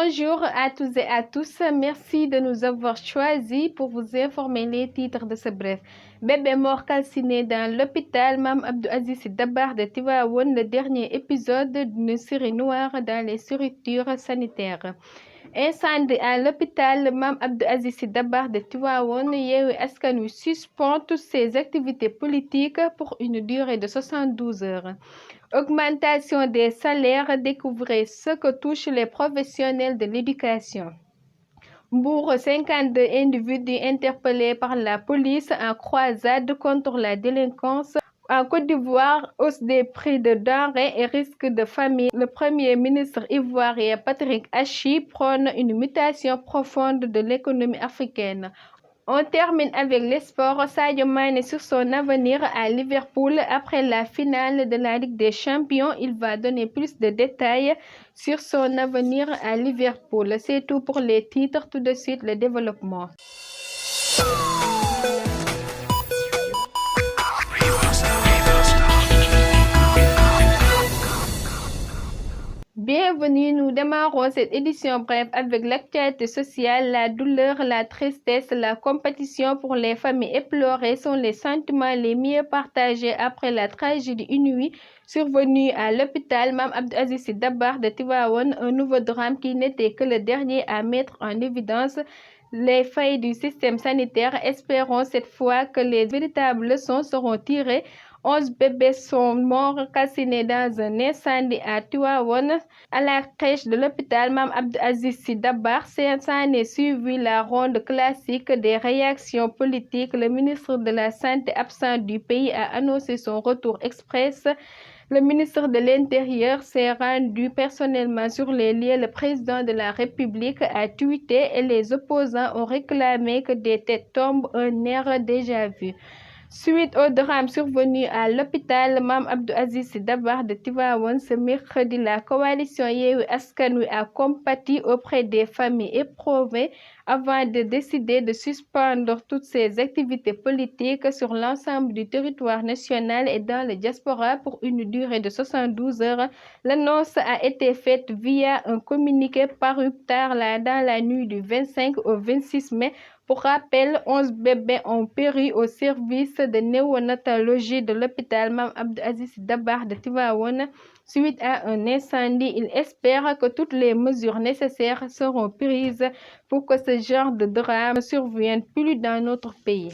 Bonjour à tous et à tous. Merci de nous avoir choisis pour vous informer les titres de ce bref. Bébé mort calciné dans l'hôpital Mame Abdou Aziz Sy Dabakh de Tivaouane, le dernier épisode d'une série noire dans les structures sanitaires. Incendie à l'hôpital Mame Abdou Aziz Sy Dabakh de Tivaouane, Yewwi Askan Wi suspend toutes ses activités politiques pour une durée de 72 heures. Augmentation des salaires, découvrez ce que touchent les professionnels de l'éducation. Mbour, 52 individus interpellés par la police en croisade contre la délinquance. En Côte d'Ivoire, hausse des prix de denrées et risque de famine. Le Premier ministre ivoirien Patrick Achi prône une mutation profonde de l'économie africaine. On termine avec les sports. Sadio Mané sur son avenir à Liverpool après la finale de la Ligue des Champions. Il va donner plus de détails sur son avenir à Liverpool. C'est tout pour les titres. Tout de suite, le développement. Bienvenue, nous démarrons cette édition brève avec l'actualité sociale, la douleur, la tristesse, la compétition pour les familles éplorées sont les sentiments les mieux partagés après la tragédie inouïe survenue à l'hôpital Mame Abdou Aziz Sy Dabakh de Tivaouane, un nouveau drame qui n'était que le dernier à mettre en évidence les failles du système sanitaire. Espérons cette fois que les véritables leçons seront tirées. 11 bébés sont morts calcinés dans un incendie à Tivaouane, à la crèche de l'hôpital Mame Abdou Aziz Sy Dabakh. S'en est suivi la ronde classique des réactions politiques. Le ministre de la Santé absent du pays a annoncé son retour express. Le ministre de l'Intérieur s'est rendu personnellement sur les lieux. Le président de la République a tweeté et les opposants ont réclamé que des têtes tombent, un air déjà vu. Suite au drame survenu à l'hôpital Mame Abdou Aziz Sy Dabakh de Tivaouane ce mercredi, la coalition Yewwi Askan Wi a compati auprès des familles éprouvées avant de décider de suspendre toutes ses activités politiques sur l'ensemble du territoire national et dans le diaspora pour une durée de 72 heures. L'annonce a été faite via un communiqué paru tard dans la nuit du 25 au 26 mai. Pour rappel, 11 bébés ont péri au service de néonatologie de l'hôpital Mame Abdou Aziz Sy Dabakh de Tivaouane suite à un incendie. Il espère que toutes les mesures nécessaires seront prises pour que ce genre de drame ne survienne plus dans notre pays.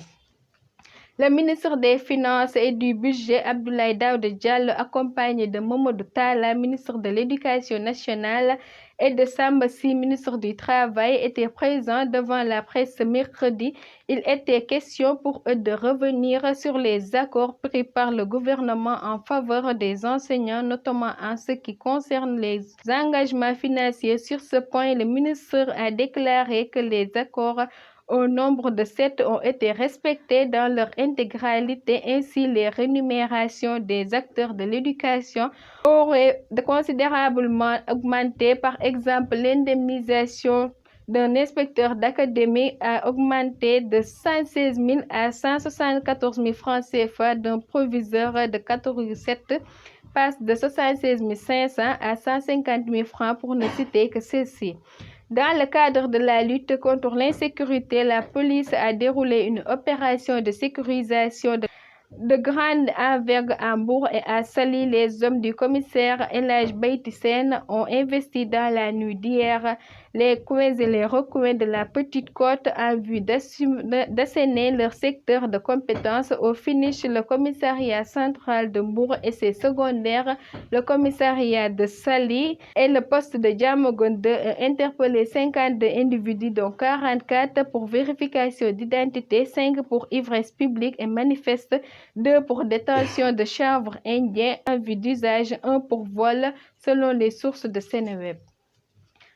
Le ministre des Finances et du Budget, Abdoulaye Daouda Diallo, accompagné de Mamadou Talla, ministre de l'Éducation nationale, et de Samba Sy, ministre du Travail, étaient présents devant la presse ce mercredi. Il était question pour eux de revenir sur les accords pris par le gouvernement en faveur des enseignants, notamment en ce qui concerne les engagements financiers. Sur ce point, le ministre a déclaré que les accords au nombre de 7 ont été respectés dans leur intégralité. Ainsi, les rémunérations des acteurs de l'éducation auraient considérablement augmenté. Par exemple, l'indemnisation d'un inspecteur d'académie a augmenté de 116 000 à 174 000 francs CFA, d'un proviseur de catégorie 7 passe de 76 500 à 150 000 francs pour ne citer que ceci. Dans le cadre de la lutte contre l'insécurité, la police a déroulé une opération de sécurisation de grande envergure à Mbour et à Saly. Les hommes du commissaire El Hadj Beyti Sène ont investi dans la nuit d'hier les coins et les recoins de la Petite Côte en vue d'assainir leur secteur de compétence. Au finish, le commissariat central de Mbour et ses secondaires, le commissariat de Saly et le poste de Diamaguène ont interpellé 52 individus, dont 44 pour vérification d'identité, 5 pour ivresse publique et manifeste, 2 pour détention de chanvre indien en vue d'usage, 1 pour vol, selon les sources de Seneweb.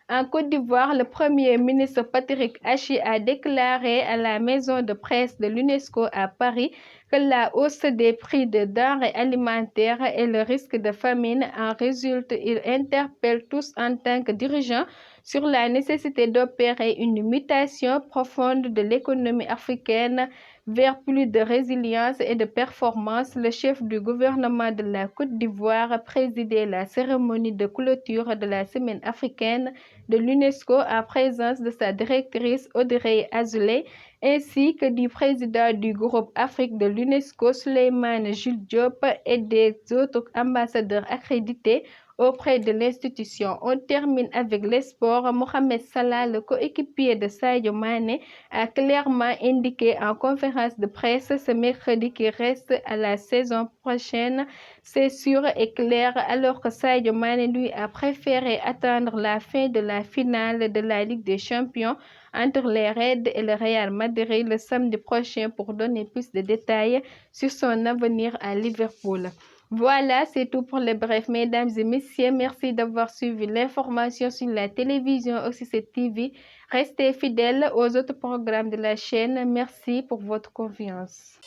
En Côte d'Ivoire, le Premier ministre Patrick Achi a déclaré à la maison de presse de l'UNESCO à Paris que la hausse des prix des denrées alimentaires et le risque de famine en résulte. Il interpelle tous en tant que dirigeants sur la nécessité d'opérer une mutation profonde de l'économie africaine vers plus de résilience et de performance. Le chef du gouvernement de la Côte d'Ivoire a présidé la cérémonie de clôture de la Semaine africaine de l'UNESCO en présence de sa directrice Audrey Azoulay ainsi que du président du groupe Afrique de l'UNESCO Souleymane Jules Diop et des autres ambassadeurs accrédités auprès de l'institution. On termine avec les sports. Mohamed Salah, le coéquipier de Sadio Mané, a clairement indiqué en conférence de presse ce mercredi qu'il reste à la saison prochaine. C'est sûr et clair, alors que Sadio Mané lui a préféré attendre la fin de la finale de la Ligue des Champions entre les Reds et le Real Madrid le samedi prochain pour donner plus de détails sur son avenir à Liverpool. Voilà, c'est tout pour le bref, mesdames et messieurs. Merci d'avoir suivi l'information sur la télévision OCC TV. Restez fidèles aux autres programmes de la chaîne. Merci pour votre confiance.